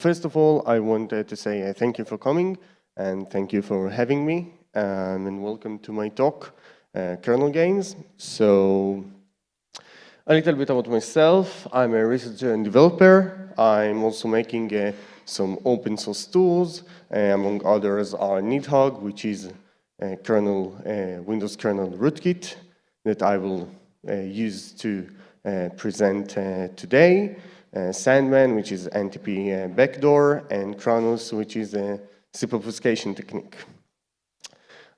first of all, I wanted to say thank you for coming and thank you for having me and welcome to my talk, Kernel Games. So, a little bit about myself. I'm a researcher and developer. I'm also making some open source tools. Among others are Nidhogg, which is a kernel, Windows kernel rootkit that I will use to present today. Sandman, which is NTP backdoor, and Kronos, which is a SIP obfuscation technique.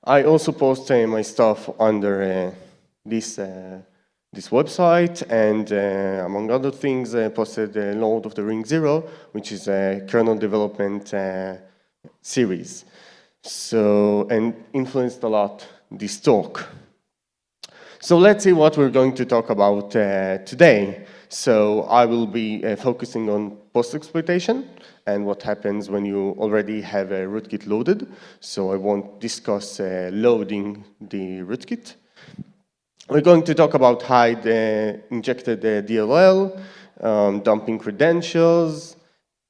I also post my stuff under this website, and among other things, I posted Lord of the Ring Zero, which is a kernel development series. So, and influenced a lot this talk. So let's see what we're going to talk about today. So I will be focusing on post-exploitation and what happens when you already have a rootkit loaded. So I won't discuss loading the rootkit. We're going to talk about hide injected DLL, dumping credentials,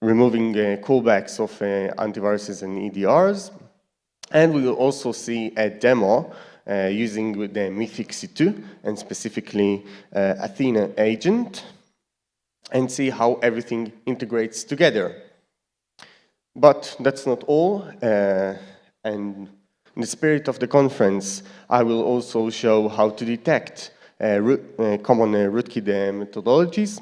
removing callbacks of antiviruses and EDRs. And we will also see a demo using the Mythic C2 and specifically Athena agent and see how everything integrates together. But that's not all. And in the spirit of the conference, I will also show how to detect common rootkit methodologies,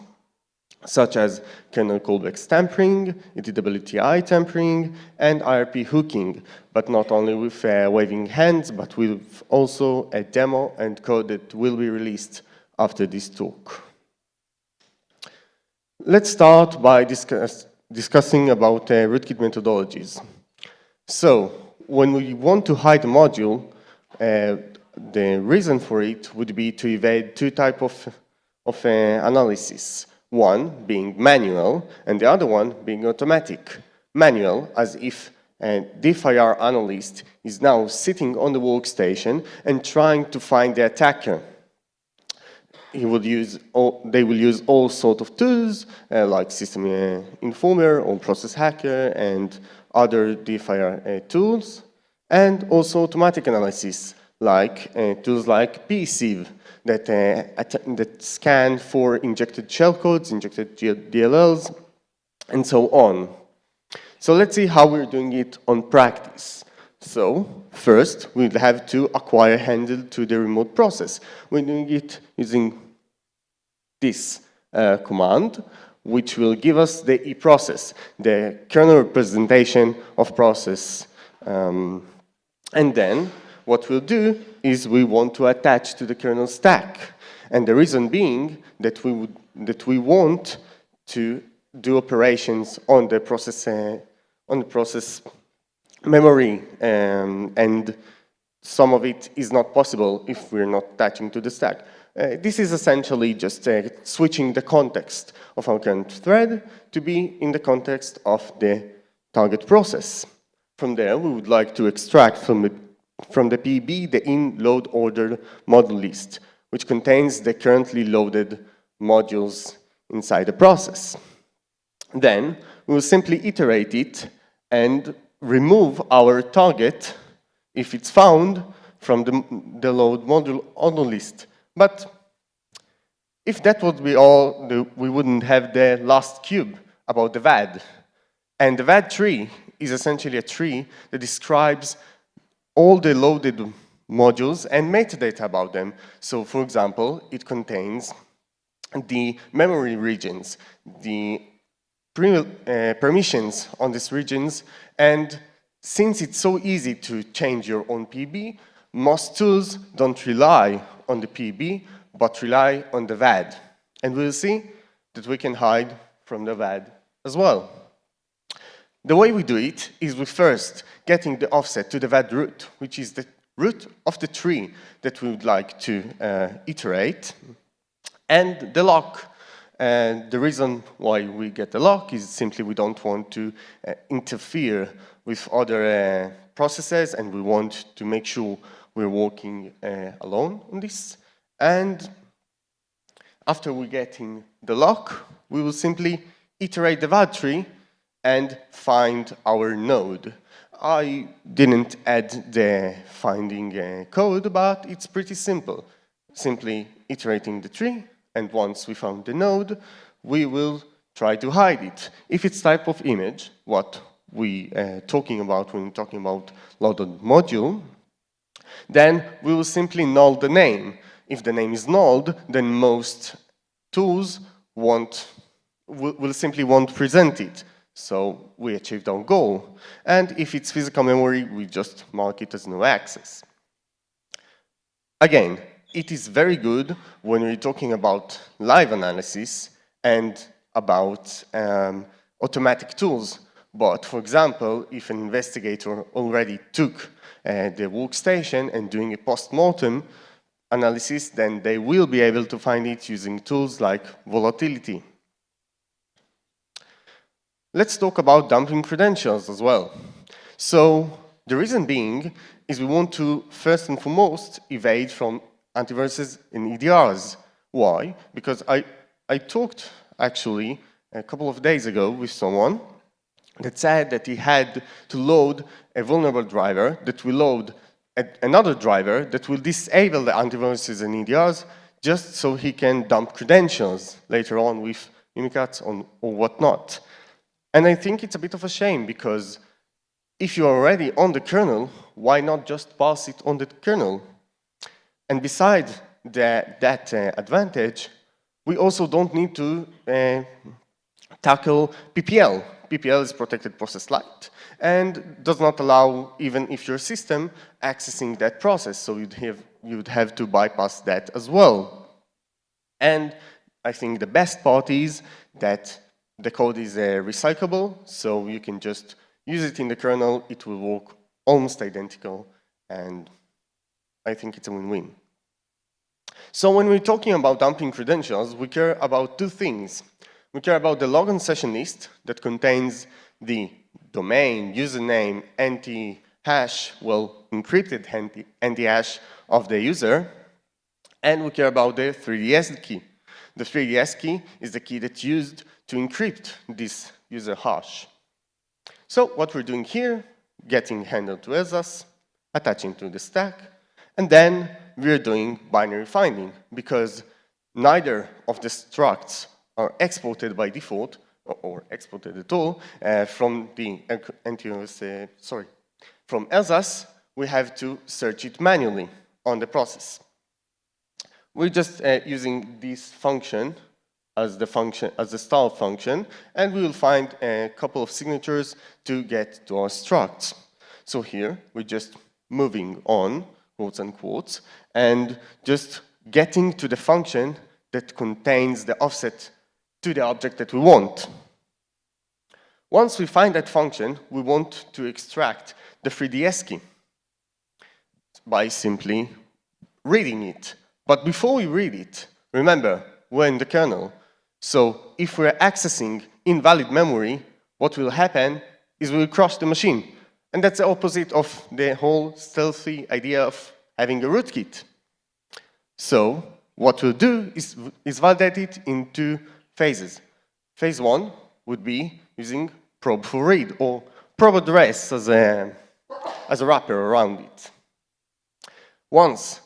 such as kernel callbacks tampering, ETWTI tampering, and IRP hooking, but not only with waving hands, but with also a demo and code that will be released after this talk. Let's start by discussing about rootkit methodologies. So, when we want to hide a module, the reason for it would be to evade two types of analysis. One being manual, and the other one being automatic. Manual, as if a diff-IR analyst is now sitting on the workstation and trying to find the attacker. They will use all sorts of tools, like System Informer or Process Hacker and other diff-IR tools, and also automatic analysis, like tools like psieve, that scan for injected shellcodes, injected DLLs, and so on. So let's see how we're doing it on practice. So first, we'll have to acquire handle to the remote process. We're doing it using this command, which will give us the eProcess, the kernel representation of process. And then what we'll do is we want to attach to the kernel stack. And the reason being that we want to do operations on the process memory, and some of it is not possible if we're not attaching to the stack. This is essentially just switching the context of our current thread to be in the context of the target process. From there, we would like to extract from the PB the in-load order module list, which contains the currently loaded modules inside the process. Then we will simply iterate it and remove our target if it's found from the load module list. But if that would be all, we wouldn't have the last cube about the VAD. And the VAD tree is essentially a tree that describes all the loaded modules and metadata about them. So, for example, it contains the memory regions, the permissions on these regions, and since it's so easy to change your own PB, most tools don't rely on the PB, but rely on the VAD. And we'll see that we can hide from the VAD as well. The way we do it is with first getting the offset to the VAD root, which is the root of the tree that we would like to iterate, and the lock. And the reason why we get the lock is simply we don't want to interfere with other processes, and we want to make sure we're working alone on this. And after we're getting the lock, we will simply iterate the VAD tree and find our node. I didn't add the finding code, but it's pretty simple. Simply iterating the tree, and once we found the node, we will try to hide it. If it's type of image, what we talking about when we're talking about loaded module, then we will simply null the name. If the name is nulled, then most tools will simply won't present it. So we achieved our goal. And if it's physical memory, we just mark it as no access. Again, it is very good when we're talking about live analysis and about automatic tools. But for example, if an investigator already took the workstation and doing a post-mortem analysis, then they will be able to find it using tools like volatility. Let's talk about dumping credentials as well. So the reason being is we want to first and foremost evade from antiviruses and EDRs. Why? Because I talked actually a couple of days ago with someone that said that he had to load a vulnerable driver that will load another driver that will disable the antiviruses and EDRs just so he can dump credentials later on with Mimikatz or whatnot. And I think it's a bit of a shame because if you're already on the kernel, why not just pass it on the kernel? And besides that advantage, we also don't need to tackle PPL. PPL is protected process light and does not allow, even if your system, accessing that process. So you'd have to bypass that as well. And I think the best part is that the code is recyclable, so you can just use it in the kernel. It will work almost identical, and I think it's a win-win. So when we're talking about dumping credentials, we care about two things. We care about the logon session list that contains the domain, username, anti-hash, well, encrypted anti-hash of the user, and we care about the 3DS key. The 3DS key is the key that's used to encrypt this user hash. So what we're doing here, getting handled to ELSAS, attaching to the stack, and then we're doing binary finding because neither of the structs are exported by default or exported at all from the from ELSAS. We have to search it manually on the process. We're just using this function as the start function, and we will find a couple of signatures to get to our structs. So here we're just moving on, quotes and quotes, and just getting to the function that contains the offset to the object that we want. Once we find that function, we want to extract the 3DS key by simply reading it. But before we read it, remember, we're in the kernel. So if we're accessing invalid memory, what will happen is we'll crush the machine. And that's the opposite of the whole stealthy idea of having a rootkit. So what we'll do is validate it in two phases. Phase one would be using probe for read or probe address as a wrapper around it. Once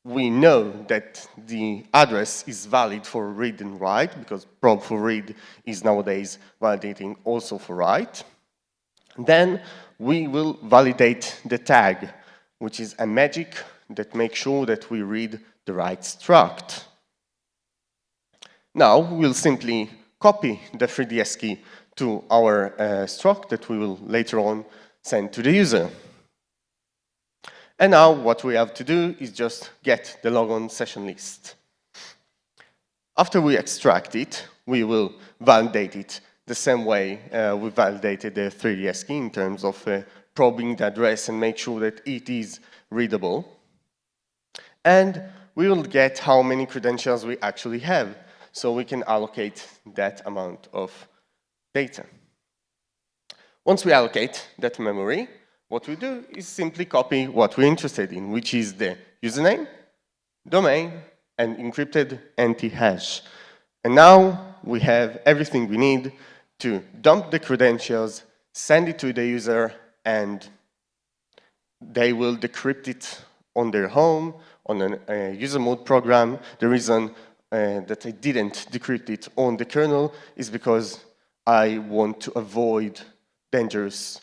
we know that the address is valid for read and write, because probe for read is nowadays validating also for write. Then we will validate the tag, which is a magic that makes sure that we read the right struct. Now we'll simply copy the 3DS key to our struct that we will later on send to the user. And now what we have to do is just get the logon session list. After we extract it, we will validate it the same way we validated the 3DS key in terms of probing the address and make sure that it is readable. And we will get how many credentials we actually have, so we can allocate that amount of data. Once we allocate that memory, what we do is simply copy what we're interested in, which is the username, domain, and encrypted anti-hash. And now we have everything we need to dump the credentials, send it to the user, and they will decrypt it on their home, on a user mode program. The reason that I didn't decrypt it on the kernel is because I want to avoid dangerous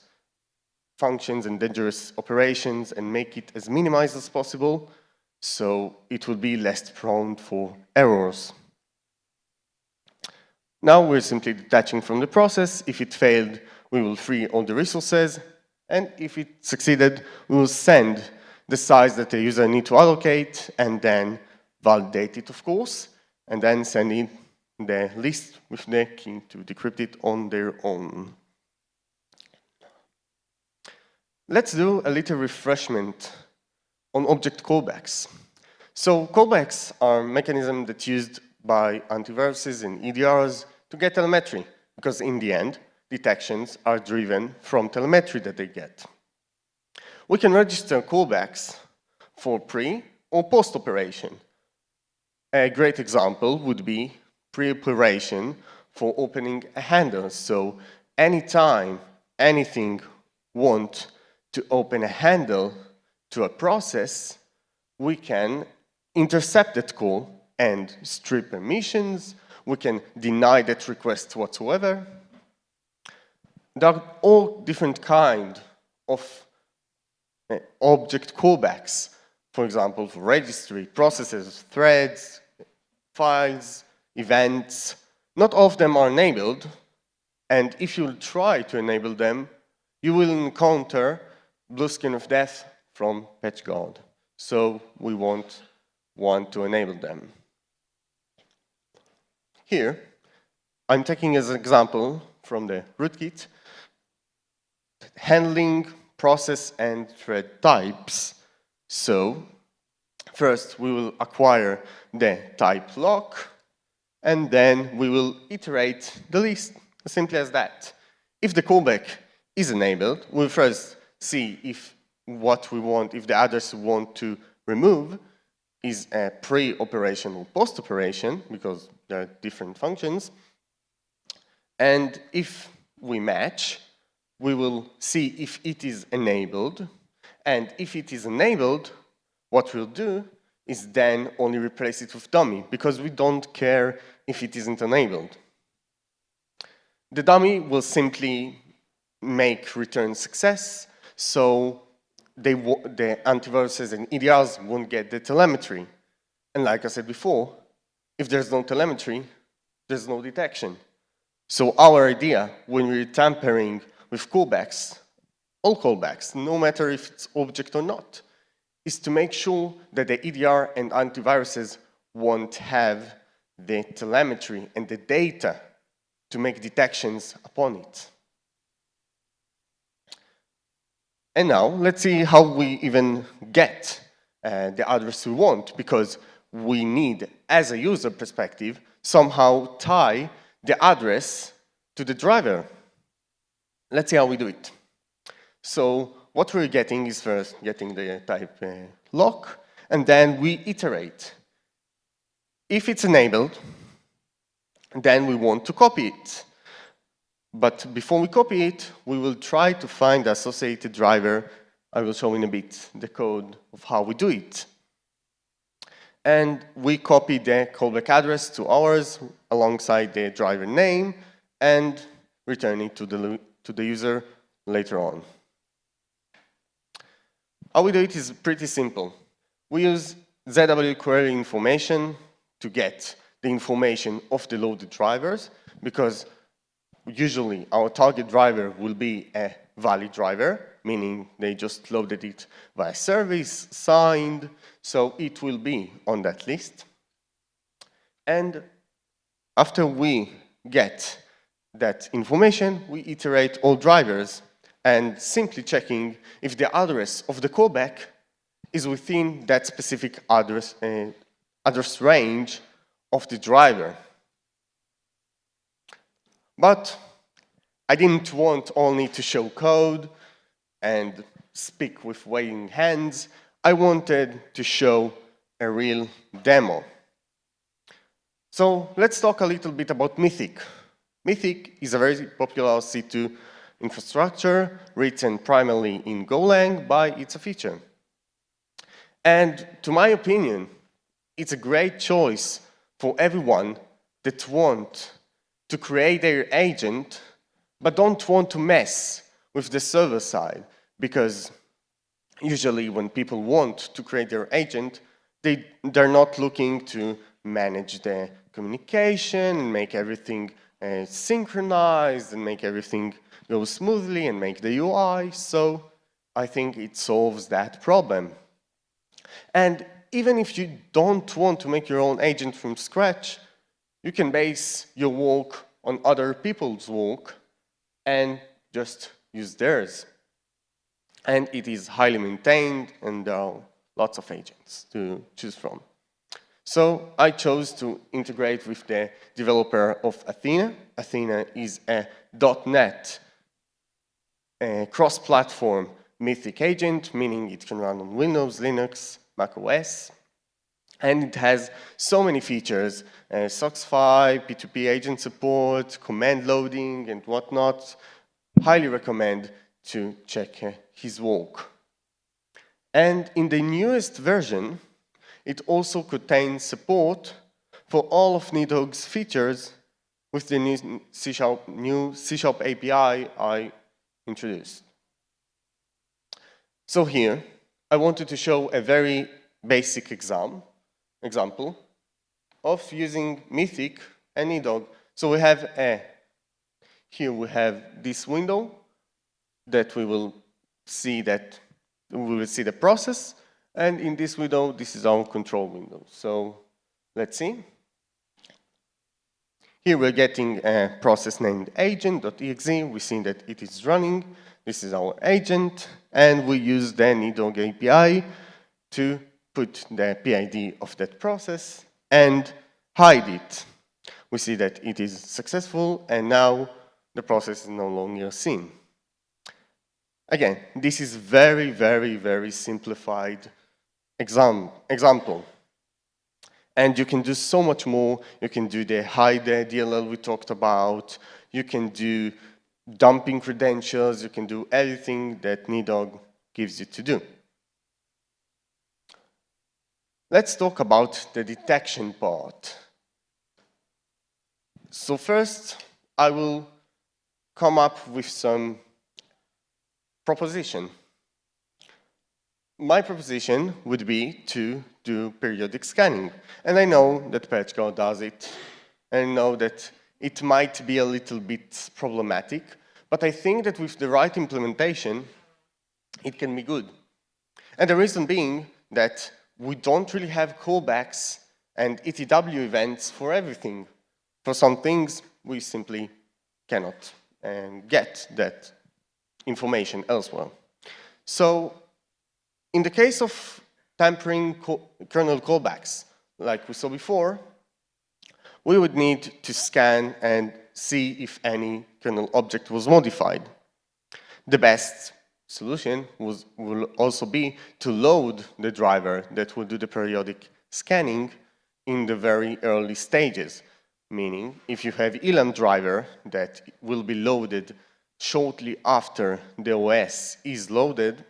functions and dangerous operations and make it as minimized as possible, so it will be less prone for errors. Now we're simply detaching from the process. If it failed, we will free all the resources, and if it succeeded, we will send the size that the user needs to allocate and then validate it, of course, and then send in the list with the key to decrypt it on their own. Let's do a little refreshment on object callbacks. So callbacks are mechanisms that's used by antiviruses and EDRs to get telemetry, because in the end, detections are driven from telemetry that they get. We can register callbacks for pre or post-operation. A great example would be pre-operation for opening a handle. So anytime anything wants to open a handle to a process, we can intercept that call and strip permissions. We can deny that request whatsoever. There are all different kinds of object callbacks. For example, for registry, processes, threads, files, events. Not all of them are enabled, and if you try to enable them, you will encounter blue screen of death from PatchGuard. So we won't want to enable them. Here, I'm taking as an example from the rootkit, handling process and thread types. So first, we will acquire the type lock, and then we will iterate the list, as simple as that. If the callback is enabled, we'll first see if what we want, if the address we want to remove is a pre-operation or post-operation, because there are different functions. And if we match, we will see if it is enabled. And if it is enabled, what we'll do is then only replace it with dummy, because we don't care if it isn't enabled. The dummy will simply make return success, so the antiviruses and EDRs won't get the telemetry. And like I said before, if there's no telemetry, there's no detection. So our idea when we're tampering with callbacks, all callbacks, no matter if it's object or not, is to make sure that the EDR and antiviruses won't have the telemetry and the data to make detections upon it. And now, let's see how we even get the address we want, because we need, as a user perspective, somehow tie the address to the driver. Let's see how we do it. So what we're getting is first getting the type lock, and then we iterate. If it's enabled, then we want to copy it. But before we copy it, we will try to find the associated driver. I will show in a bit the code of how we do it. And we copy the callback address to ours alongside the driver name and return it to the user later on. How we do it is pretty simple. We use ZW query information to get the information of the loaded drivers, because usually our target driver will be a valid driver, meaning they just loaded it via service, signed, so it will be on that list. And after we get that information, we iterate all drivers and simply checking if the address of the callback is within that specific address range of the driver. But I didn't want only to show code and speak with waving hands. I wanted to show a real demo. So let's talk a little bit about Mythic. Mythic is a very popular C2 infrastructure written primarily in Golang, but it's a feature. And to my opinion, it's a great choice for everyone that want to create their agent, but don't want to mess with the server side, because usually when people want to create their agent, they're not looking to manage the communication and make everything synchronized and make everything go smoothly and make the UI. So I think it solves that problem. And even if you don't want to make your own agent from scratch, you can base your work on other people's work and just use theirs. And it is highly maintained, and there are lots of agents to choose from. So I chose to integrate with the developer of Athena. Athena is a .NET cross-platform Mythic agent, meaning it can run on Windows, Linux, Mac OS. And it has so many features, SOX5, P2P agent support, command loading, and whatnot. Highly recommend to check his work. And in the newest version, it also contains support for all of NetDog's features with the new C# API I introduced. So here, I wanted to show a very basic example of using Mythic and NetDog. So we have here we have this window that we will see the process, and in this window, this is our control window. So let's see. Here we're getting a process named agent.exe. We see that it is running. This is our agent, and we use the NetDog API to put the PID of that process and hide it. We see that it is successful, and now the process is no longer seen. Again, this is very, very, very simplified example. And you can do so much more. You can do the hide DLL we talked about. You can do dumping credentials. You can do everything that NetDog gives you to do. Let's talk about the detection part. So first, I will come up with some proposition. My proposition would be to do periodic scanning. And I know that PatchGuard does it. And I know that it might be a little bit problematic, but I think that with the right implementation, it can be good. And the reason being that we don't really have callbacks and ETW events for everything. For some things, we simply cannot get that information elsewhere. So in the case of tampering kernel callbacks, like we saw before, we would need to scan and see if any kernel object was modified. The best solution will also be to load the driver that will do the periodic scanning in the very early stages. Meaning, if you have ELAM driver that will be loaded shortly after the OS is loaded,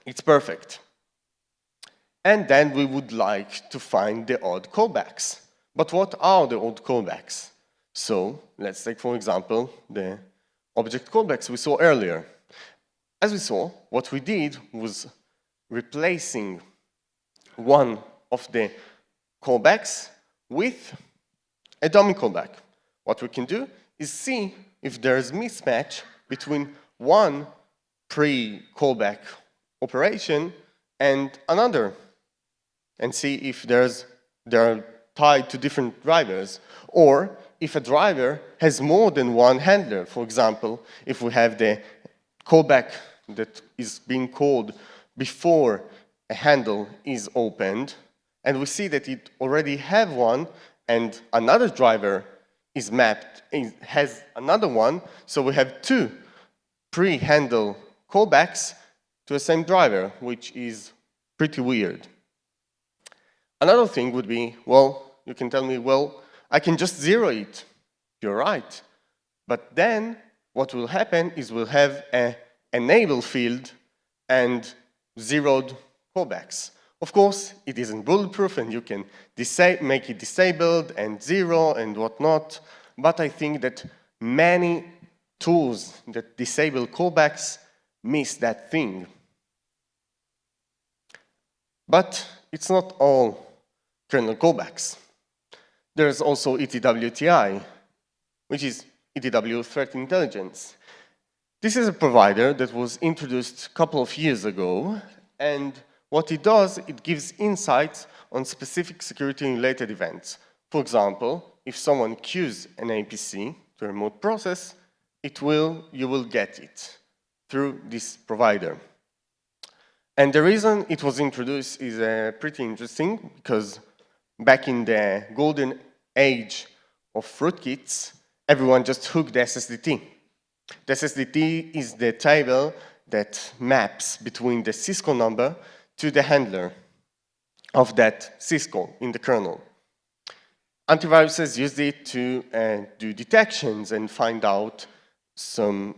it's perfect. And then we would like to find the odd callbacks. But what are the odd callbacks? So let's take, for example, the object callbacks we saw earlier. As we saw, what we did was replacing one of the callbacks with a dummy callback. What we can do is see if there's mismatch between one pre-callback operation and another, and see if they're tied to different drivers, or if a driver has more than one handler. For example, if we have the callback that is being called before a handle is opened, and we see that it already have one, and another driver is mapped, has another one, so we have two pre-handle callbacks to the same driver, which is pretty weird. Another thing would be, well, you can tell me, well, I can just zero it. You're right. But then what will happen is we'll have an enable field and zeroed callbacks. Of course, it isn't bulletproof and you can make it disabled and zero and whatnot, but I think that many tools that disable callbacks miss that thing. But it's not all kernel callbacks. There's also ETWTI, which is ETW Threat Intelligence. This is a provider that was introduced a couple of years ago, and what it does, it gives insights on specific security-related events. For example, if someone queues an APC to a remote process, you will get it through this provider. And the reason it was introduced is pretty interesting, because back in the golden age of rootkits, everyone just hooked the SSDT. The SSDT is the table that maps between the syscall number to the handler of that syscall in the kernel. Antiviruses used it to do detections and find out some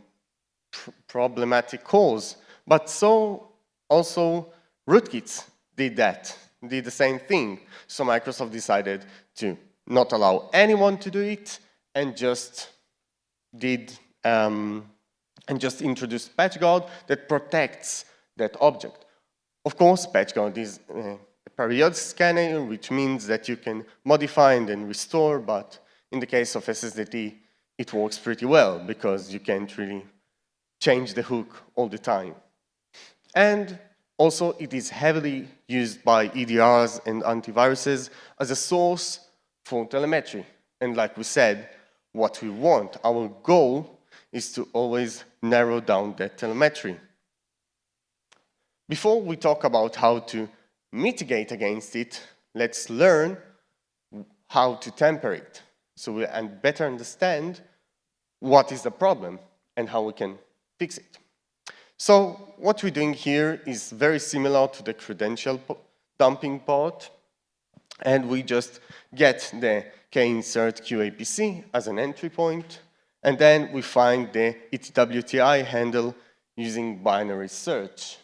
problematic calls, but so also rootkits did the same thing. So Microsoft decided to not allow anyone to do it and just introduced patchguard that protects that object. Of course, patchguard is a periodic scanner, which means that you can modify and then restore, but in the case of SSDT, it works pretty well because you can't really change the hook all the time. And also, it is heavily used by EDRs and antiviruses as a source for telemetry. And like we said, what we want, our goal, is to always narrow down that telemetry. Before we talk about how to mitigate against it, let's learn how to tamper it, so we better understand what is the problem and how we can fix it. So what we're doing here is very similar to the credential dumping part, and we just get the kinsert QAPC as an entry point, and then we find the ETWTI handle using binary search.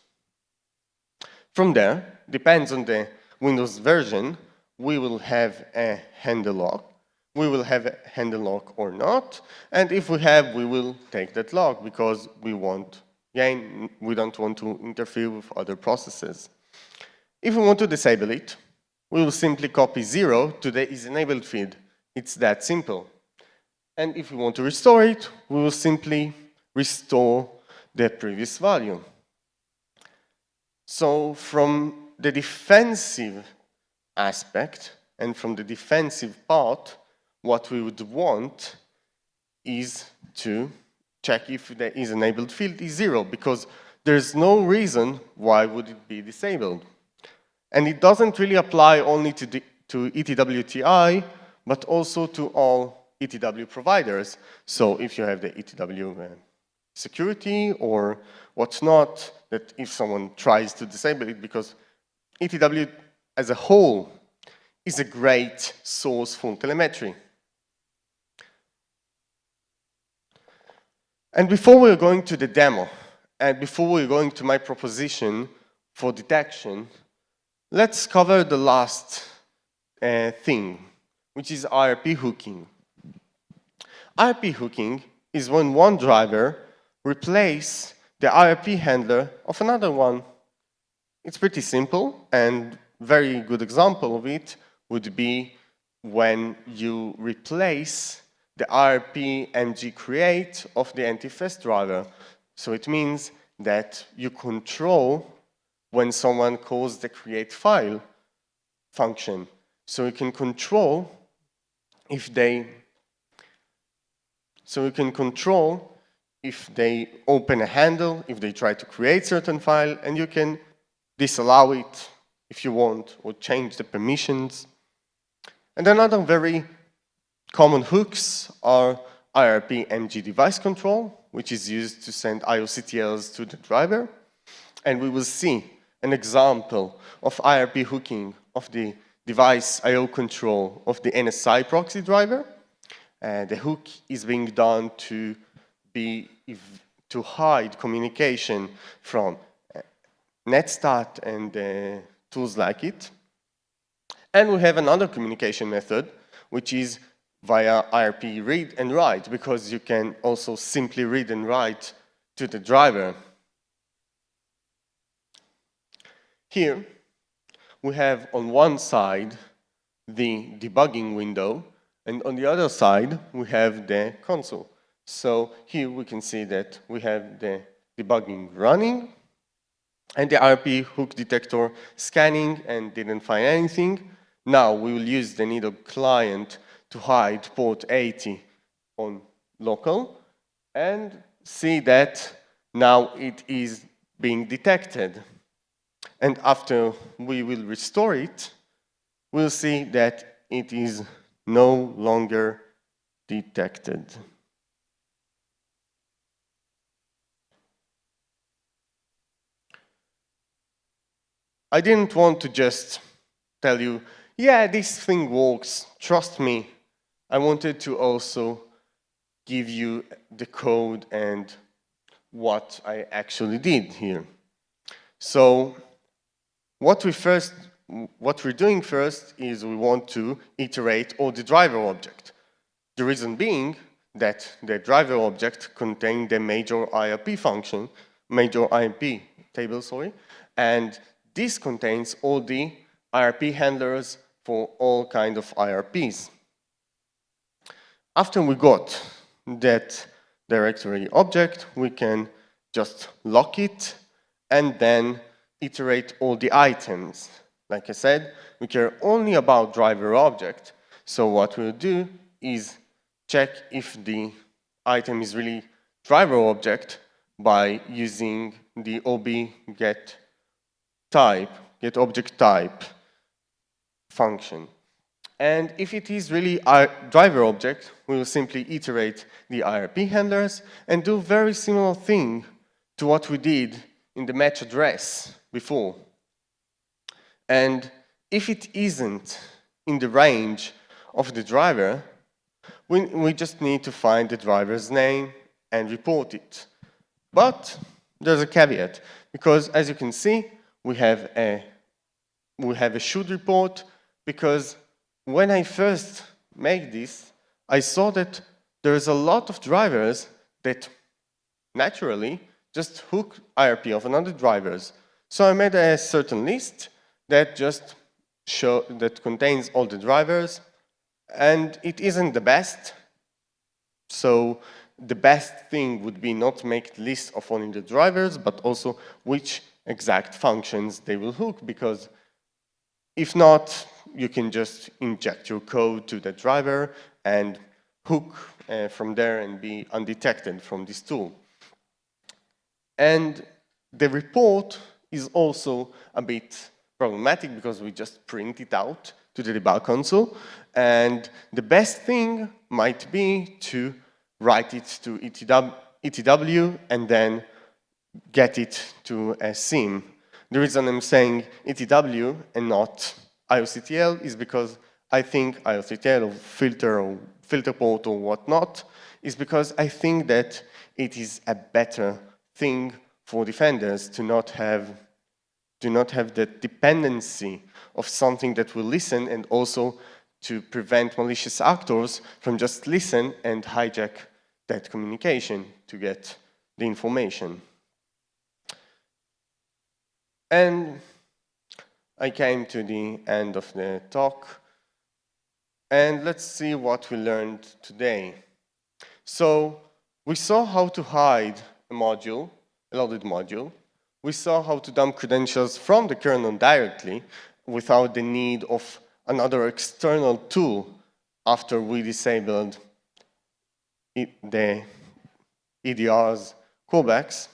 From there, depends on the Windows version, we will have a handle lock. We will have a handle lock or not, and if we have, we will take that lock because we don't want to interfere with other processes. If we want to disable it, we will simply copy 0 to the isEnabled field. It's that simple. And if we want to restore it, we will simply restore the previous value. So from the defensive aspect and from the defensive part, what we would want is to check if the isEnabled field is 0, because there's no reason why would it be disabled. And it doesn't really apply only to ETWTI, but also to all ETW providers. So if you have the ETW security or what's not, that if someone tries to disable it, because ETW as a whole is a great source for telemetry. And before we're going to the demo, and before we're going to my proposition for detection, let's cover the last thing, which is IRP hooking. IRP hooking is when one driver replaces the IRP handler of another one. It's pretty simple, and very good example of it would be when you replace the IRP mg create of the NTFS driver. So it means that you control when someone calls the create file function. So you can control if they open a handle, if they try to create certain file, and you can disallow it if you want, or change the permissions. And another very common hooks are IRP mg device control, which is used to send IOCTLs to the driver. And we will see an example of IRP hooking of the device IO control of the NSI proxy driver. the hook is being done to hide communication from netstat and tools like it. And we have another communication method, which is via IRP read and write, because you can also simply read and write to the driver. Here, we have on one side the debugging window, and on the other side, we have the console. So here we can see that we have the debugging running, and the IRP hook detector scanning and didn't find anything. Now we will use the needle client to hide port 80 on local and see that now it is being detected. And after we will restore it, we'll see that it is no longer detected. I didn't want to just tell you, yeah, this thing works, trust me. I wanted to also give you the code and what I actually did here. So what we're doing first is we want to iterate all the driver object. The reason being that the driver object contains the major IRP function, major IRP table, sorry, and this contains all the IRP handlers for all kinds of IRPs. After we got that directory object, we can just lock it and then iterate all the items. Like I said, we care only about driver object. So what we'll do is check if the item is really driver object by using the ob get object type function. And if it is really our driver object, we will simply iterate the IRP handlers and do very similar thing to what we did in the match address before. And if it isn't in the range of the driver, we just need to find the driver's name and report it. But there's a caveat, because as you can see, we have a should report, because when I first made this, I saw that there's a lot of drivers that naturally just hook IRP of another drivers. So I made a certain list that just contains all the drivers, and it isn't the best. So the best thing would be not make the list of only the drivers, but also which exact functions they will hook, because if not, you can just inject your code to the driver and hook from there and be undetected from this tool. And the report is also a bit problematic because we just print it out to the debug console. And the best thing might be to write it to ETW and then get it to a SIM. The reason I'm saying ETW and not IOCTL is because I think IOCTL or filter port or whatnot is because I think that it is a better thing for defenders to not have the dependency of something that will listen, and also to prevent malicious actors from just listen and hijack that communication to get the information. And I came to the end of the talk, and let's see what we learned today. So we saw how to hide a module, a loaded module. We saw how to dump credentials from the kernel directly without the need of another external tool after we disabled the EDRs callbacks.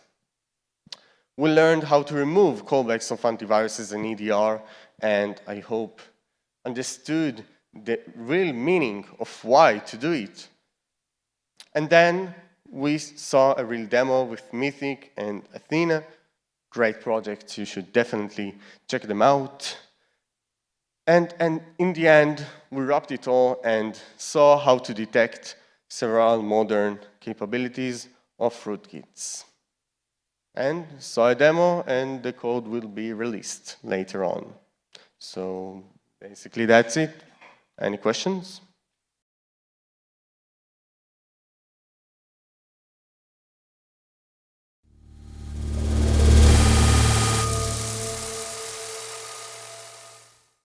We learned how to remove callbacks of antiviruses and EDR, and I hope understood the real meaning of why to do it. And then we saw a real demo with Mythic and Athena. Great projects, you should definitely check them out. And in the end, we wrapped it all and saw how to detect several modern capabilities of rootkits. And saw a demo, and the code will be released later on. So basically that's it. Any questions?